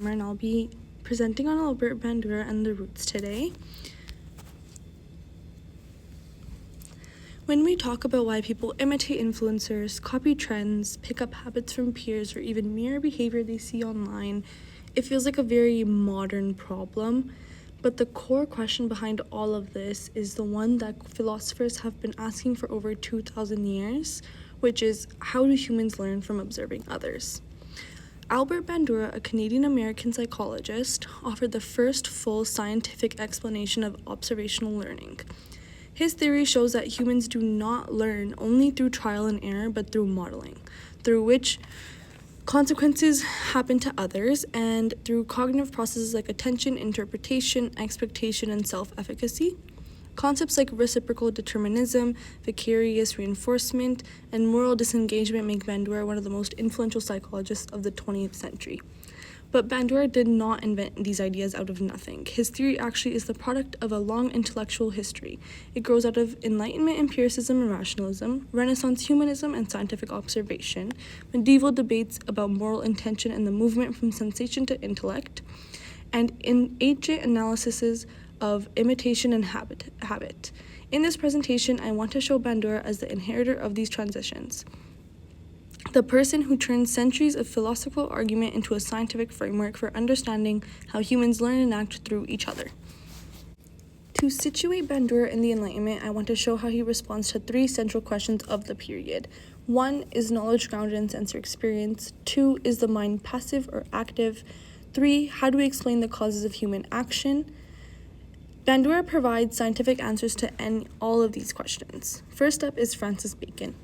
And I'll be presenting on Albert Bandura and the roots today. When we talk about why people imitate influencers, copy trends, pick up habits from peers, or even mirror behavior they see online, it feels like a very modern problem. But the core question behind all of this is the one that philosophers have been asking for over 2,000 years, which is, how do humans learn from observing others? Albert Bandura, a Canadian-American psychologist, offered the first full scientific explanation of observational learning. His theory shows that humans do not learn only through trial and error, but through modeling, through which consequences happen to others, and through cognitive processes like attention, interpretation, expectation, and self-efficacy. Concepts like reciprocal determinism, vicarious reinforcement, and moral disengagement make Bandura one of the most influential psychologists of the 20th century. But Bandura did not invent these ideas out of nothing. His theory actually is the product of a long intellectual history. It grows out of Enlightenment empiricism and rationalism, Renaissance humanism and scientific observation, medieval debates about moral intention and the movement from sensation to intellect, and in ancient analyses of imitation and habit. In this presentation, I want to show Bandura as the inheritor of these transitions, the person who turns centuries of philosophical argument into a scientific framework for understanding how humans learn and act through each other. To situate Bandura in the Enlightenment, I want to show how he responds to three central questions of the period. 1 is knowledge grounded in sensory experience. 2 is the mind passive or active. 3, how do we explain the causes of human action? Bandura provides scientific answers to all of these questions. First up is Francis Bacon.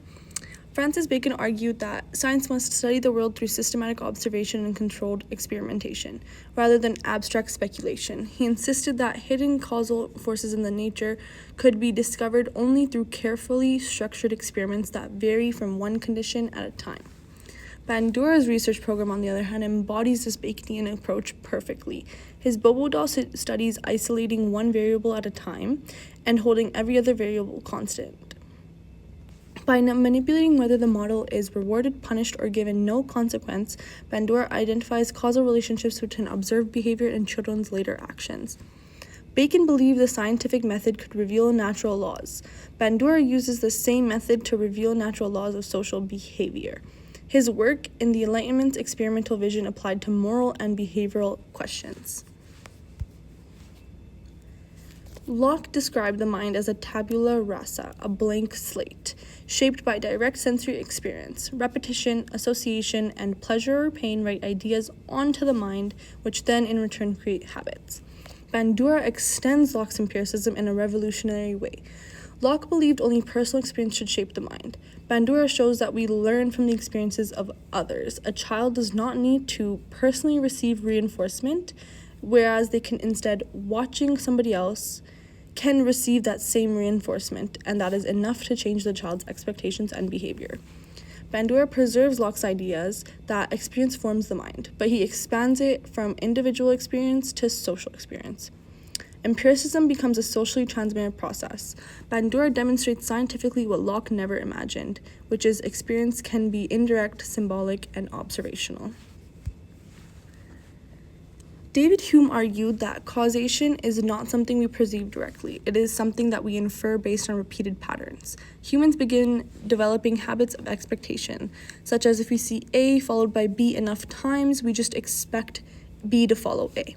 Francis Bacon argued that science must study the world through systematic observation and controlled experimentation, rather than abstract speculation. He insisted that hidden causal forces in the nature could be discovered only through carefully structured experiments that vary from one condition at a time. Bandura's research program, on the other hand, embodies this Baconian approach perfectly. His Bobo doll studies isolating one variable at a time and holding every other variable constant. By manipulating whether the model is rewarded, punished, or given no consequence, Bandura identifies causal relationships between observed behavior and children's later actions. Bacon believed the scientific method could reveal natural laws. Bandura uses the same method to reveal natural laws of social behavior. His work in the Enlightenment's experimental vision applied to moral and behavioral questions. Locke described the mind as a tabula rasa, a blank slate, shaped by direct sensory experience. Repetition, association, and pleasure or pain write ideas onto the mind, which then in return create habits. Bandura extends Locke's empiricism in a revolutionary way. Locke believed only personal experience should shape the mind. Bandura shows that we learn from the experiences of others. A child does not need to personally receive reinforcement, whereas they can instead, watching somebody else, can receive that same reinforcement, and that is enough to change the child's expectations and behavior. Bandura preserves Locke's ideas that experience forms the mind, but he expands it from individual experience to social experience. Empiricism becomes a socially transmitted process. Bandura demonstrates scientifically what Locke never imagined, which is experience can be indirect, symbolic, and observational. David Hume argued that causation is not something we perceive directly. It is something that we infer based on repeated patterns. Humans begin developing habits of expectation, such as if we see A followed by B enough times, we just expect B to follow A.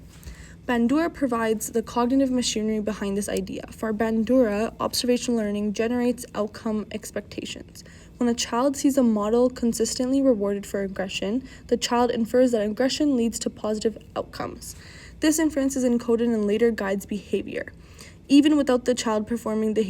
Bandura provides the cognitive machinery behind this idea. For Bandura, observational learning generates outcome expectations. When a child sees a model consistently rewarded for aggression, the child infers that aggression leads to positive outcomes. This inference is encoded and later guides behavior, even without the child performing the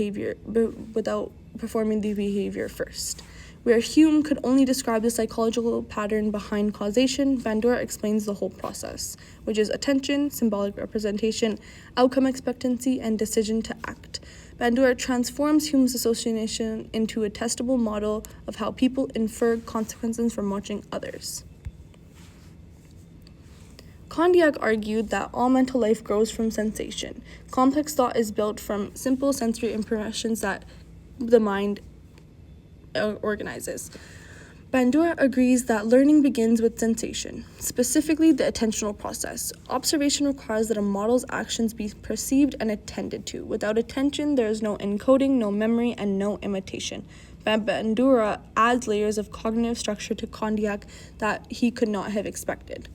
behavior first. Where Hume could only describe the psychological pattern behind causation, Bandura explains the whole process, which is attention, symbolic representation, outcome expectancy, and decision to act. Bandura transforms Hume's association into a testable model of how people infer consequences from watching others. Condillac argued that all mental life grows from sensation. Complex thought is built from simple sensory impressions that the mind organizes. Bandura agrees that learning begins with sensation, specifically the attentional process. Observation requires that a model's actions be perceived and attended to. Without attention, there is no encoding, no memory, and no imitation. Bandura adds layers of cognitive structure to Kondiak that he could not have expected.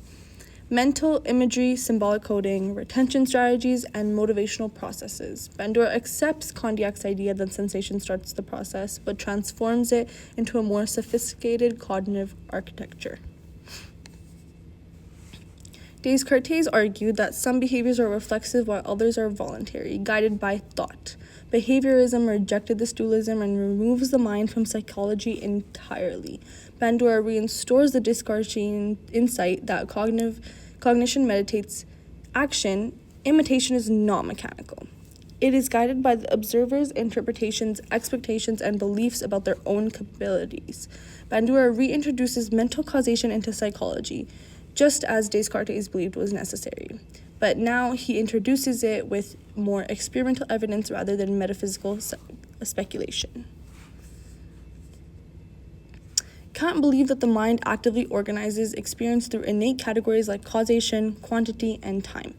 Mental imagery, symbolic coding, retention strategies, and motivational processes. Bandura accepts Kondiak's idea that sensation starts the process, but transforms it into a more sophisticated cognitive architecture. Descartes argued that some behaviors are reflexive while others are voluntary, guided by thought. Behaviorism rejected this dualism and removes the mind from psychology entirely. Bandura reinstores the Descartesian insight that cognition meditates action. Imitation is not mechanical. It is guided by the observer's interpretations, expectations, and beliefs about their own capabilities. Bandura reintroduces mental causation into psychology, just as Descartes believed was necessary. But now he introduces it with more experimental evidence rather than metaphysical speculation. Kant believed that the mind actively organizes experience through innate categories like causation, quantity, and time.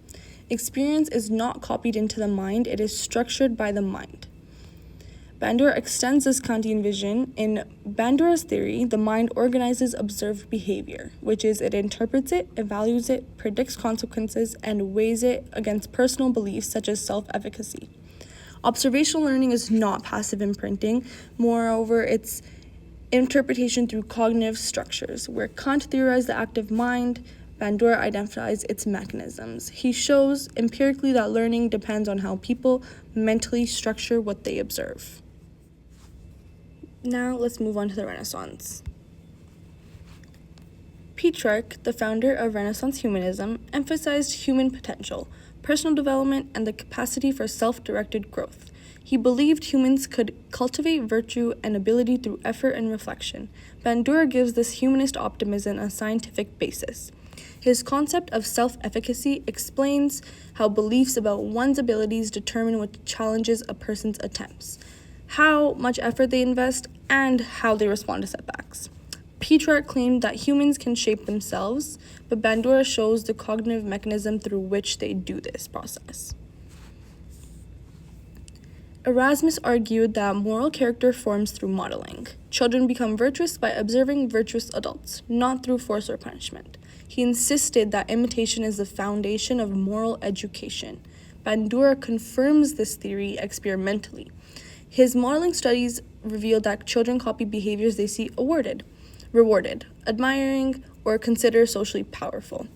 Experience is not copied into the mind, it is structured by the mind. Bandura extends this Kantian vision. In Bandura's theory, the mind organizes observed behavior, which is it interprets it, evaluates it, predicts consequences, and weighs it against personal beliefs such as self-efficacy. Observational learning is not passive imprinting. Moreover, it's interpretation through cognitive structures. Where Kant theorized the active mind, Bandura identifies its mechanisms. He shows empirically that learning depends on how people mentally structure what they observe. Now let's move on to the Renaissance. Petrarch, the founder of Renaissance humanism, emphasized human potential, personal development, and the capacity for self-directed growth. He believed humans could cultivate virtue and ability through effort and reflection. Bandura gives this humanist optimism a scientific basis. His concept of self-efficacy explains how beliefs about one's abilities determine what challenges a person's attempts, how much effort they invest, and how they respond to setbacks. Petrarch claimed that humans can shape themselves, but Bandura shows the cognitive mechanism through which they do this process. Erasmus argued that moral character forms through modeling. Children become virtuous by observing virtuous adults, not through force or punishment. He insisted that imitation is the foundation of moral education. Bandura confirms this theory experimentally. His modeling studies revealed that children copy behaviors they see rewarded, admiring, or consider socially powerful.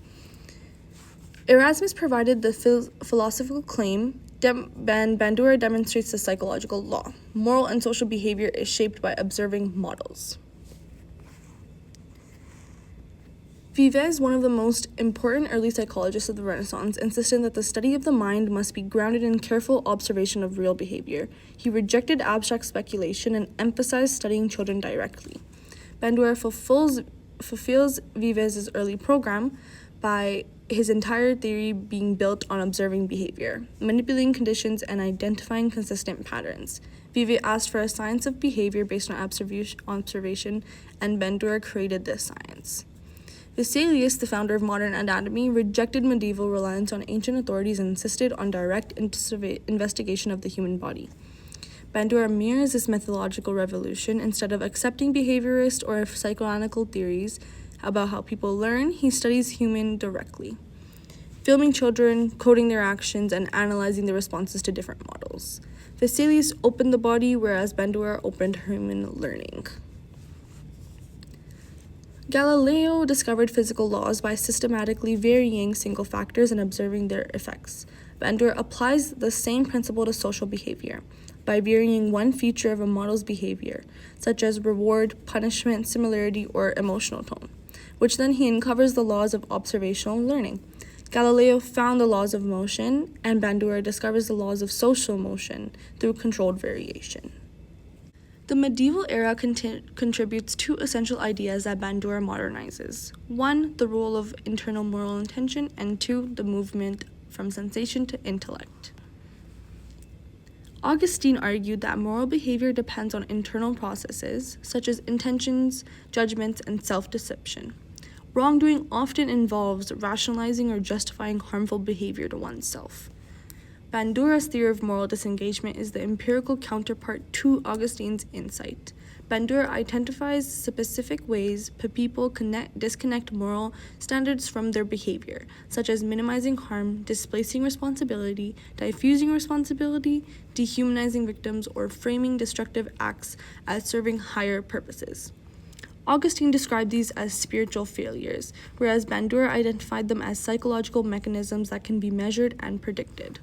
Erasmus provided the philosophical claim, Bandura demonstrates the psychological law. Moral and social behavior is shaped by observing models. Vives, one of the most important early psychologists of the Renaissance, insisted that the study of the mind must be grounded in careful observation of real behavior. He rejected abstract speculation and emphasized studying children directly. Bandura fulfills Vives' early program by his entire theory being built on observing behavior, manipulating conditions, and identifying consistent patterns. Vives asked for a science of behavior based on observation, and Bandura created this science. Vesalius, the founder of modern anatomy, rejected medieval reliance on ancient authorities and insisted on direct investigation of the human body. Bandura mirrors this methodological revolution. Instead of accepting behaviorist or psychoanalytical theories about how people learn, he studies human directly, filming children, coding their actions, and analyzing the responses to different models. Vesalius opened the body, whereas Bandura opened human learning. Galileo discovered physical laws by systematically varying single factors and observing their effects. Bandura applies the same principle to social behavior by varying one feature of a model's behavior, such as reward, punishment, similarity, or emotional tone, which then he uncovers the laws of observational learning. Galileo found the laws of motion, and Bandura discovers the laws of social motion through controlled variation. The medieval era contributes two essential ideas that Bandura modernizes. One, the role of internal moral intention, and two, the movement from sensation to intellect. Augustine argued that moral behavior depends on internal processes, such as intentions, judgments, and self-deception. Wrongdoing often involves rationalizing or justifying harmful behavior to oneself. Bandura's theory of moral disengagement is the empirical counterpart to Augustine's insight. Bandura identifies specific ways people disconnect moral standards from their behavior, such as minimizing harm, displacing responsibility, diffusing responsibility, dehumanizing victims, or framing destructive acts as serving higher purposes. Augustine described these as spiritual failures, whereas Bandura identified them as psychological mechanisms that can be measured and predicted.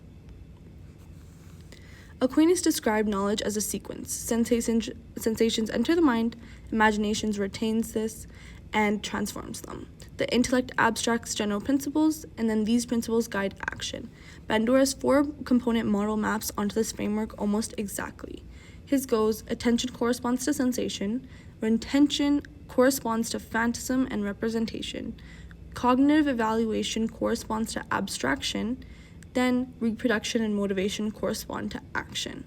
Aquinas described knowledge as a sequence. Sensations enter the mind, imagination retains this, and transforms them. The intellect abstracts general principles, and then these principles guide action. Bandura's four-component model maps onto this framework almost exactly. His goes: attention corresponds to sensation, intention corresponds to phantasm and representation, cognitive evaluation corresponds to abstraction, then reproduction and motivation correspond to action.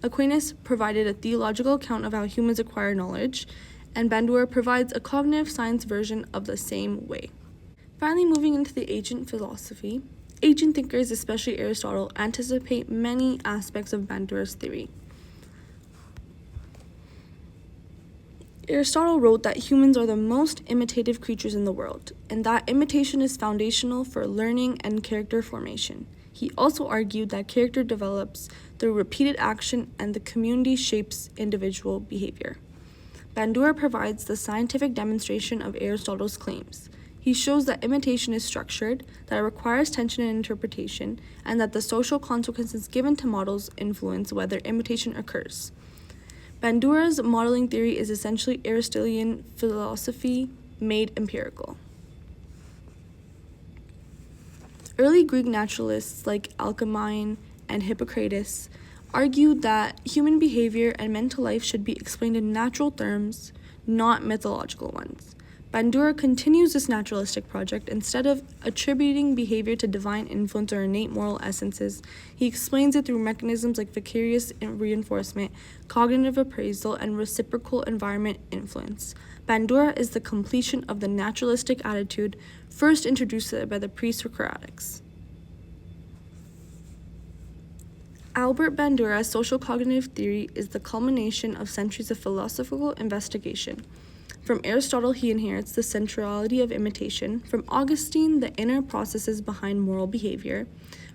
Aquinas provided a theological account of how humans acquire knowledge, and Bandura provides a cognitive science version of the same way. Finally, moving into the ancient philosophy, ancient thinkers, especially Aristotle, anticipate many aspects of Bandura's theory. Aristotle wrote that humans are the most imitative creatures in the world, and that imitation is foundational for learning and character formation. He also argued that character develops through repeated action and the community shapes individual behavior. Bandura provides the scientific demonstration of Aristotle's claims. He shows that imitation is structured, that it requires tension and interpretation, and that the social consequences given to models influence whether imitation occurs. Bandura's modeling theory is essentially Aristotelian philosophy made empirical. Early Greek naturalists like Alcmene and Hippocrates argued that human behavior and mental life should be explained in natural terms, not mythological ones. Bandura continues this naturalistic project. Instead of attributing behavior to divine influence or innate moral essences, he explains it through mechanisms like vicarious reinforcement, cognitive appraisal, and reciprocal environment influence. Bandura is the completion of the naturalistic attitude first introduced by the pre-Socratics. Albert Bandura's social cognitive theory is the culmination of centuries of philosophical investigation. From Aristotle, he inherits the centrality of imitation. From Augustine, the inner processes behind moral behavior.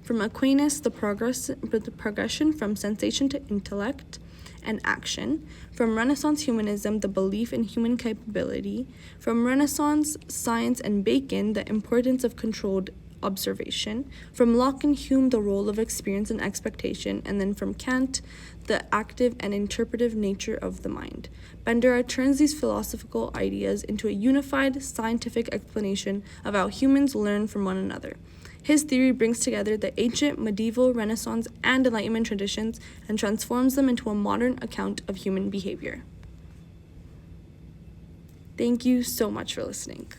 From Aquinas, the progression from sensation to intellect and action. From Renaissance humanism, the belief in human capability. From Renaissance science and Bacon, the importance of controlled observation. From Locke and Hume, the role of experience and expectation. And then from Kant, the active and interpretive nature of the mind. Bandura turns these philosophical ideas into a unified scientific explanation of how humans learn from one another. His theory brings together the ancient, medieval, Renaissance, and Enlightenment traditions and transforms them into a modern account of human behavior. Thank you so much for listening.